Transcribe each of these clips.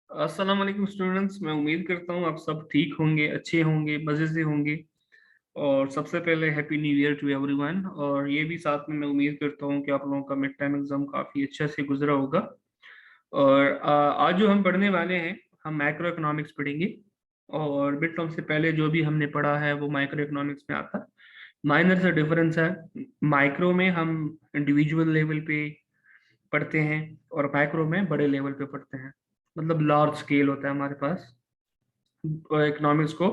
अस्सलाम वालेकुम स्टूडेंट्स। मैं उम्मीद करता हूँ आप सब ठीक होंगे, अच्छे होंगे, मज़े से होंगे। और सबसे पहले happy new year to everyone. और ये भी साथ में मैं उम्मीद करता हूँ कि आप लोगों का मिड टाइम एग्जाम काफ़ी अच्छे से गुजरा होगा। और आज जो हम पढ़ने वाले हैं, हम मैक्रो इकोनॉमिक्स पढ़ेंगे। और मिड टर्म से पहले जो भी हमने पढ़ा है वो माइक्रो इकोनॉमिक्स में आता है। माइनर सा डिफरेंस है। माइक्रो में हम इंडिविजुअल लेवल पे पढ़ते हैं और माइक्रो में बड़े लेवल पे पढ़ते हैं। मतलब लार्ज स्केल होता है हमारे पास। इकोनॉमिक्स को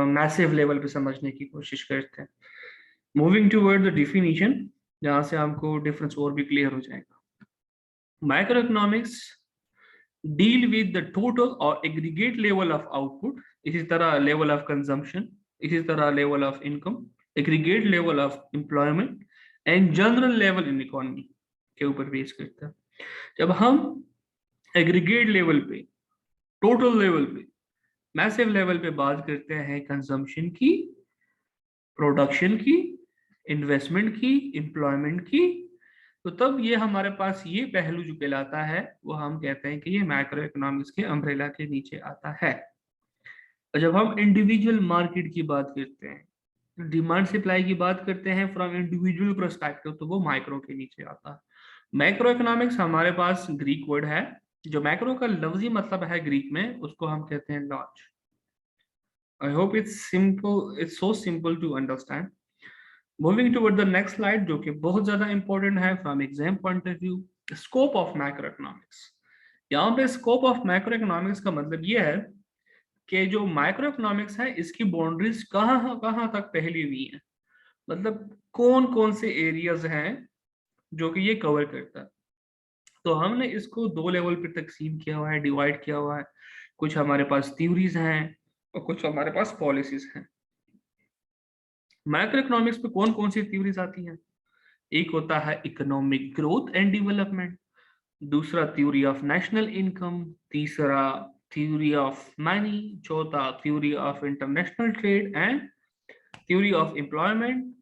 मैसिव लेवल पे समझने की कोशिश करते हैं। मूविंग टूवर्ड द डिफिनीशन, जहाँ से हमको डिफरेंस और भी क्लियर हो जाएगा। Micro economics deal with the total और एग्रीगेट लेवल ऑफ आउटपुट, इसी तरह लेवल ऑफ कंजम्पशन, इसी तरह level of income, aggregate level of employment and general level in economy के ऊपर बेस करता है। जब हम एग्रीगेट लेवल पे, टोटल लेवल पे, मैसिव लेवल पे बात करते हैं कंजम्पशन की, प्रोडक्शन की, इन्वेस्टमेंट की, एम्प्लॉयमेंट की, तो तब ये हमारे पास ये पहलू जो कहलाता है वो हम कहते हैं कि ये मैक्रो इकोनॉमिक्स के अम्ब्रेला के नीचे आता है। और जब हम इंडिविजुअल मार्केट की बात करते हैं, डिमांड सप्लाई की बात करते हैं फ्रॉम इंडिविजुअल पर्सपेक्टिव, तो वो माइक्रो के नीचे आता है। मैक्रो इकोनॉमिक्स हमारे पास ग्रीक वर्ड है। जो मैक्रो का लफ्जी मतलब है ग्रीक में, उसको हम कहते हैं large. I hope it's simple, it's so simple to understand. Moving toward the next slide, जो कि बहुत ज्यादा इंपॉर्टेंट है from exam point of view, scope of macro economics. यहाँ पे स्कोप ऑफ मैक्रो इकोनॉमिक्स का मतलब ये है कि जो माइक्रो इकोनॉमिक्स है इसकी बाउंड्रीज कहाँ कहाँ तक फैली हुई है। मतलब कौन कौन से एरियाज हैं जो कि ये कवर करता है। तो हमने इसको दो लेवल पे तकसीम किया हुआ है, डिवाइड किया हुआ है। कुछ हमारे पास थ्योरीज हैं और कुछ हमारे पास पॉलिसीज हैं। मैक्रो इकोनॉमिक्स पे कौन कौन सी थ्योरीज आती हैं? एक होता है इकोनॉमिक ग्रोथ एंड डेवलपमेंट, दूसरा थ्योरी ऑफ नेशनल इनकम, तीसरा थ्योरी ऑफ मनी, चौथा theory of international trade and theory of employment,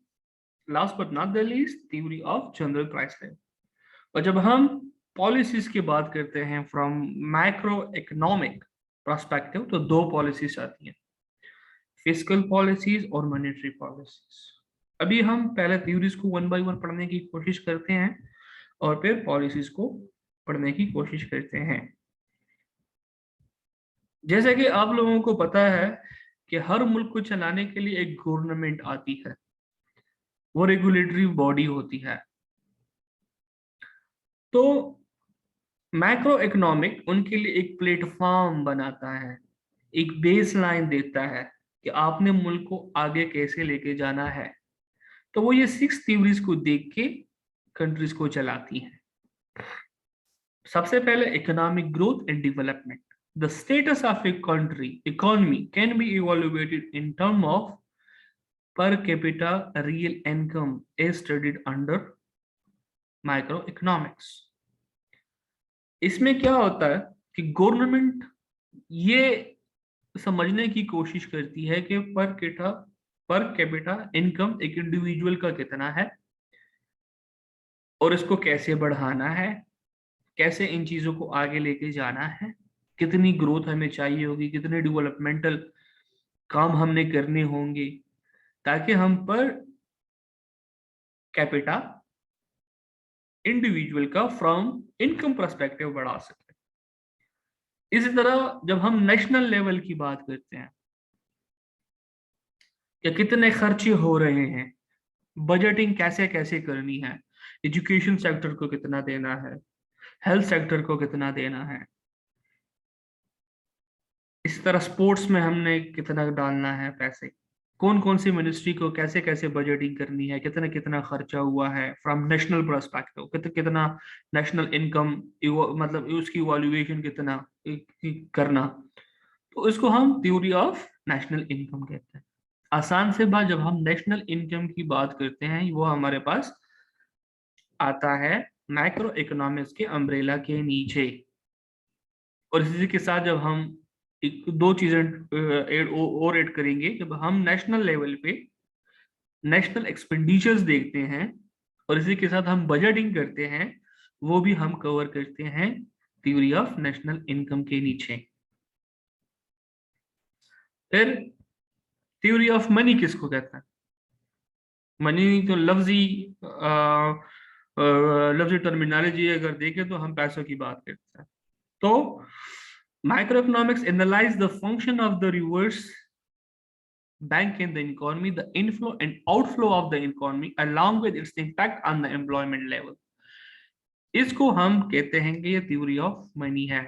last but not the least theory of general price level. और जब हम पॉलिसीज की बात करते हैं फ्रॉम मैक्रो इकोनॉमिक पर्सपेक्टिव, तो दो पॉलिसीज आती हैं, फिस्कल पॉलिसीज और मॉनेटरी पॉलिसीज। अभी हम पहले थ्योरीज को वन बाय वन पढ़ने की कोशिश करते हैं और फिर पॉलिसीज को पढ़ने की कोशिश करते हैं। जैसे कि आप लोगों को पता है कि हर मुल्क को चलाने के लिए एक गवर्नमेंट आती है, वो रेगुलेटरी बॉडी होती है। तो मैक्रो इकोनॉमिक उनके लिए एक प्लेटफॉर्म बनाता है, एक बेस लाइन देता है कि आपने मुल्क को आगे कैसे लेके जाना है। तो वो ये 6 थ्योरीज को देख के कंट्रीज को चलाती हैं। सबसे पहले economic growth and development. The status of a country economy can be evaluated in term of per capita real income is studied under micro economics. इसमें क्या होता है कि गवर्नमेंट ये समझने की कोशिश करती है कि पर कैपिटा इनकम एक इंडिविजुअल का कितना है और इसको कैसे बढ़ाना है, कैसे इन चीजों को आगे लेके जाना है, कितनी ग्रोथ हमें चाहिए होगी, कितने डेवलपमेंटल काम हमने करने होंगे ताकि हम पर कैपिटा इंडिविजुअल का फ्रॉम इनकम पर्सपेक्टिव बढ़ा सके। इसी तरह जब हम नेशनल लेवल की बात करते हैं कि कितने खर्चे हो रहे हैं, बजटिंग कैसे कैसे करनी है, एजुकेशन सेक्टर को कितना देना है, हेल्थ सेक्टर को कितना देना है, इस तरह स्पोर्ट्स में हमने कितना डालना है पैसे, कौन कौन सी मिनिस्ट्री को कैसे कैसे बजटिंग करनी है, कितना कितना खर्चा हुआ है फ्रॉम नेशनल पर्सपेक्टिव, कितना कितना नेशनल इनकम, मतलब उसकी इवैल्यूएशन कितना करना। तो इसको हम थ्योरी ऑफ नेशनल इनकम कहते हैं। आसान से बात, जब हम नेशनल इनकम की बात करते हैं वो हमारे पास आता है मैक्रो इकोनॉमिक्स के अम्ब्रेला के नीचे। और इसी के साथ जब हम दो चीजें और ऐड करेंगे, जब हम नेशनल लेवल पे नेशनल एक्सपेंडिचर्स देखते हैं और इसी के साथ हम बजटिंग करते हैं, वो भी हम कवर करते हैं थ्योरी ऑफ नेशनल इनकम के नीचे। फिर थ्योरी ऑफ मनी किसको कहते हैं? मनी तो लफ्जी टर्मिनोलॉजी अगर देखें तो हम पैसों की बात करते हैं। तो microeconomics analyse the function of the reverse bank in the economy, the inflow and outflow of the economy along with its impact on the employment level। इसको हम कहते हैं कि ये थ्योरी ऑफ मनी है।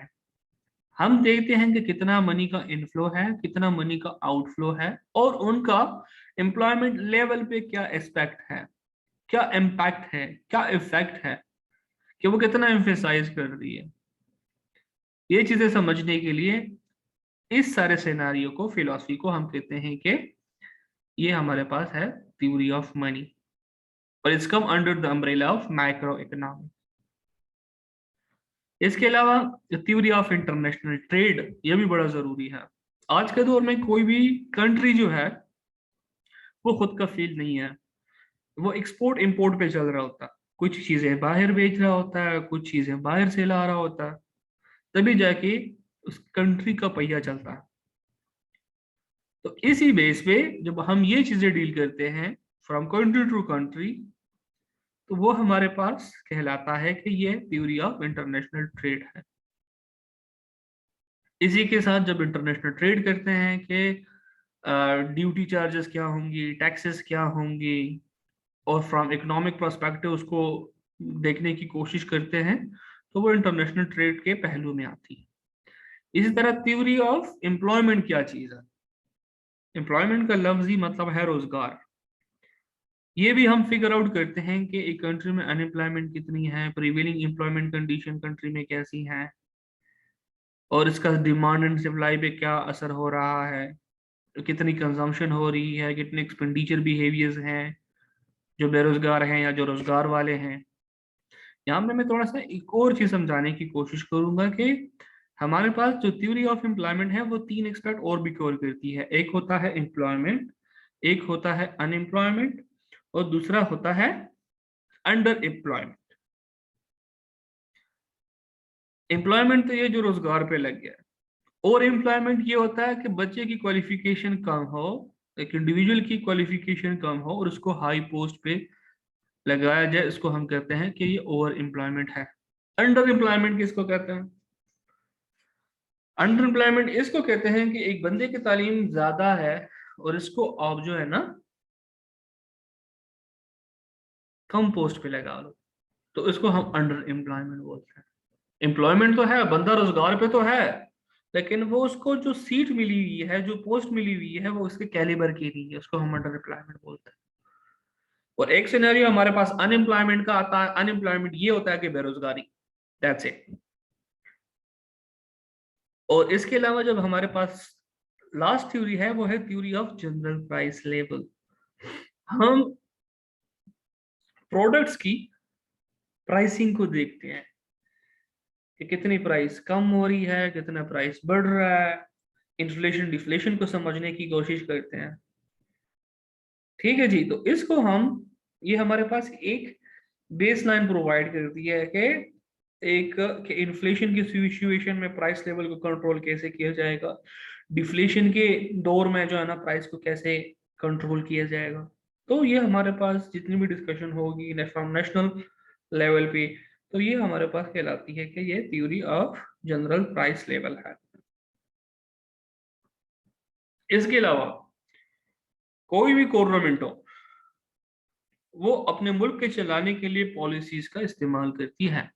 हम देखते हैं कि कितना मनी का इनफ्लो है, कितना मनी का आउटफ्लो है, और उनका एम्प्लॉयमेंट लेवल पे क्या एस्पेक्ट है, क्या इम्पैक्ट है, क्या इफेक्ट है, कि वो कितना एम्फेसाइज कर रही है। ये चीजें समझने के लिए इस सारे सिनेरियो को, फिलॉसफी को हम कहते हैं कि ये हमारे पास है थ्योरी ऑफ मनी, और it's come under the umbrella of micro economics. इसके अलावा थ्योरी ऑफ इंटरनेशनल ट्रेड, ये भी बड़ा जरूरी है। आज के दौर में कोई भी कंट्री जो है वो खुद का फील्ड नहीं है, वो एक्सपोर्ट इंपोर्ट पे चल रहा होता है। कुछ चीजें बाहर बेच रहा होता है, कुछ चीजें बाहर से ला रहा होता है, तभी जाके उस कंट्री का पहिया चलता है। तो इसी बेस पे जब हम ये चीजें डील करते हैं फ्रॉम कंट्री टू कंट्री, तो वो हमारे पास कहलाता है कि ये थ्योरी ऑफ इंटरनेशनल ट्रेड है। इसी के साथ जब इंटरनेशनल ट्रेड करते हैं कि ड्यूटी चार्जेस क्या होंगी, टैक्सेस क्या होंगी, और फ्रॉम इकोनॉमिक पर्सपेक्टिव उसको देखने की कोशिश करते हैं, तो वो इंटरनेशनल ट्रेड के पहलू में आती है। इसी तरह थ्योरी ऑफ एम्प्लॉयमेंट क्या चीज है? एम्प्लॉयमेंट का लफ्जी मतलब है रोजगार। ये भी हम फिगर आउट करते हैं कि एक कंट्री में अनएम्प्लॉयमेंट कितनी है, प्रिवेलिंग एम्प्लॉयमेंट कंडीशन कंट्री में कैसी है, और इसका डिमांड एंड सप्लाई पे क्या असर हो रहा है, कितनी कंजम्पशन हो रही है, कितने एक्सपेंडिचर बिहेवियर्स हैं जो बेरोजगार हैं या जो रोजगार वाले हैं। यहाँ पे मैं थोड़ा सा एक और चीज समझाने की कोशिश करूंगा कि हमारे पास जो थ्योरी ऑफ एम्प्लॉयमेंट है वो तीन एक्सपेक्ट और भी कवर करती है। एक होता है एम्प्लॉयमेंट, एक होता है अनएम्प्लॉयमेंट, और दूसरा होता है अंडर एम्प्लॉयमेंट। एम्प्लॉयमेंट तो ये जो रोजगार पे लग गया है, और एम्प्लॉयमेंट ये होता है कि बच्चे की क्वालिफिकेशन कम हो, एक इंडिविजुअल की क्वालिफिकेशन कम हो और उसको हाई पोस्ट पे लगाया जाए, इसको हम कहते हैं कि ये ओवर एम्प्लॉयमेंट है। अंडर एम्प्लॉयमेंट किसको कहते हैं? अंडर एम्प्लॉयमेंट इसको कहते हैं कि एक बंदे की तालीम ज्यादा है और इसको आप जो है ना कम पोस्ट पे लगा लो, तो इसको हम अंडर एम्प्लॉयमेंट बोलते हैं। एम्प्लॉयमेंट तो है, बंदा रोजगार पे तो है, लेकिन वो उसको जो सीट मिली हुई है, जो पोस्ट मिली हुई है, वो उसके कैलिबर की नहीं है, उसको हम अंडर एम्प्लॉयमेंट बोलते हैं। और एक सिनेरियो हमारे पास अनएम्प्लॉयमेंट का आता है। अनएम्प्लॉयमेंट ये होता है कि बेरोजगारी, दैट्स इट। और इसके अलावा जब हमारे पास लास्ट थ्योरी है वो है theory of general price level. हम प्रोडक्ट्स की प्राइसिंग को देखते हैं कि कितनी प्राइस कम हो रही है, कितना प्राइस बढ़ रहा है, इन्फ्लेशन डिफ्लेशन को समझने की कोशिश करते हैं। ठीक है जी, तो इसको हम, ये हमारे पास एक बेसलाइन प्रोवाइड करती है कि एक कि इन्फ्लेशन की सिचुएशन में प्राइस लेवल को कंट्रोल कैसे किया जाएगा, डिफ्लेशन के दौर में जो है ना प्राइस को कैसे कंट्रोल किया जाएगा। तो ये हमारे पास जितनी भी डिस्कशन होगी फ्रॉम नेशनल लेवल पे, तो ये हमारे पास कहलाती है कि ये theory of general price level है। इसके अलावा कोई भी गवर्नमेंट हो, वो अपने मुल्क के चलाने के लिए पॉलिसीज का इस्तेमाल करती है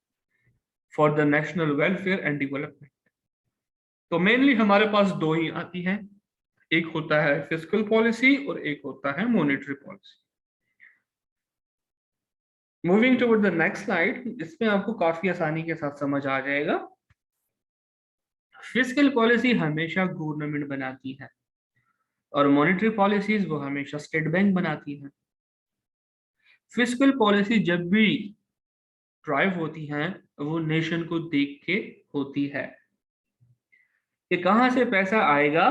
for the national welfare and development. तो मेनली हमारे पास दो ही आती हैं, एक होता है फिस्कल पॉलिसी और एक होता है monetary policy. Moving toward the next slide, इसमें आपको काफी आसानी के साथ समझ आ जाएगा। फिस्कल पॉलिसी हमेशा गवर्नमेंट बनाती है और मॉनेटरी पॉलिसीज वो हमेशा स्टेट बैंक बनाती है। फिस्कल पॉलिसी जब भी ड्राइव होती हैं वो नेशन को देख के होती है कि कहाँ से पैसा आएगा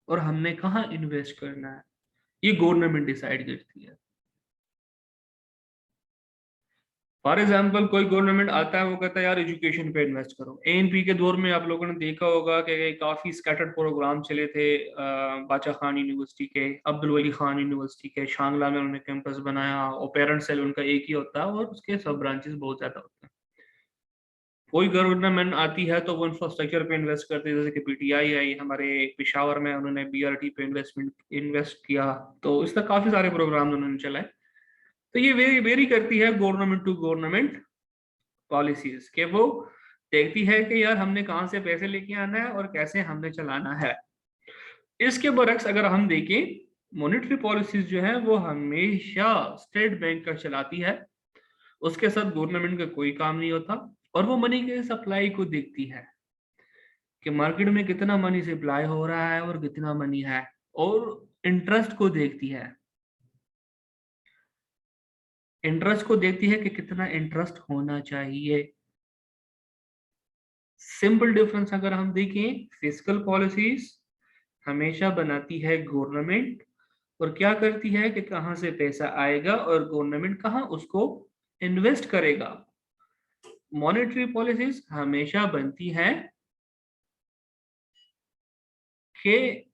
और हमने कहाँ इन्वेस्ट करना है, ये गवर्नमेंट डिसाइड करती है। फॉर एग्जाम्पल कोई गवर्नमेंट आता है, वो कहता है यार एजुकेशन पे इन्वेस्ट करो। एएनपी के दौर में आप लोगों ने देखा होगा कि काफी स्कैटर्ड प्रोग्राम चले थे, बादशाह खान यूनिवर्सिटी के, अब्दुल वली खान यूनिवर्सिटी के, शांगला में उन्होंने कैंपस बनाया, और पेरेंट सेल उनका एक ही होता है और उसके सब ब्रांचेस बहुत ज्यादा होते हैं। कोई गवर्नमेंट आती है तो वो इंफ्रास्ट्रक्चर पे इन्वेस्ट करती है, जैसे कि पीटीआई आई हमारे पेशावर में, उन्होंने बीआरटी पे इन्वेस्ट किया। तो इस तरह काफी सारे प्रोग्राम उन्होंने चलाए। तो ये वेरी करती है गवर्नमेंट टू गवर्नमेंट पॉलिसीज, के वो देखती है कि यार हमने कहाँ से पैसे लेके आना है और कैसे हमने चलाना है। इसके बरक्स अगर हम देखें, मॉनेटरी पॉलिसीज जो है वो हमेशा स्टेट बैंक का चलाती है, उसके साथ गवर्नमेंट का कोई काम नहीं होता। और वो मनी के सप्लाई को देखती है कि मार्केट में कितना मनी सप्लाई हो रहा है और कितना मनी है, और इंटरेस्ट को देखती है। इंटरेस्ट को देखती है कि कितना इंटरेस्ट होना चाहिए। सिंपल डिफरेंस अगर हम देखें, फिस्कल पॉलिसीज हमेशा बनाती है गवर्नमेंट, और क्या करती है कि कहां से पैसा आएगा और गवर्नमेंट कहां उसको इन्वेस्ट करेगा। मॉनेटरी पॉलिसीज हमेशा बनती है कि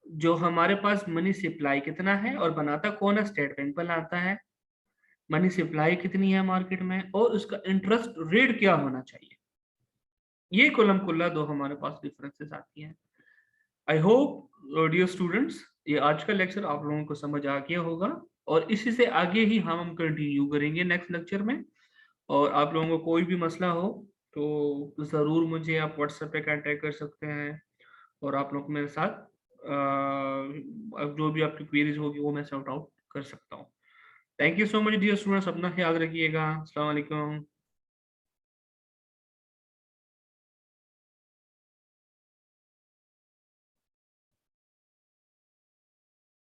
जो हमारे पास मनी सप्लाई कितना है, और बनाता कौन है, स्टेट बैंक बनाता है। मनी सप्लाई कितनी है मार्केट में, और उसका इंटरेस्ट रेट क्या होना चाहिए। ये कुल्लम कुल्ला दो हमारे पास डिफरेंसेस आती हैं। आई होप डियर स्टूडेंट्स, ये आज का लेक्चर आप लोगों को समझ आ गया होगा, और इसी से आगे ही हम कंटिन्यू करेंगे नेक्स्ट लेक्चर में। और आप लोगों को कोई भी मसला हो तो ज़रूर मुझे आप व्हाट्सएप पे कांटेक्ट कर सकते हैं, और आप लोग मेरे साथ अब जो भी आपकी क्वेरीज होगी वो मैं सॉर्ट आउट कर सकता हूँ। Thank you so much dear students, अपना ख्याल रखिएगा। अस्सलाम वालेकुम।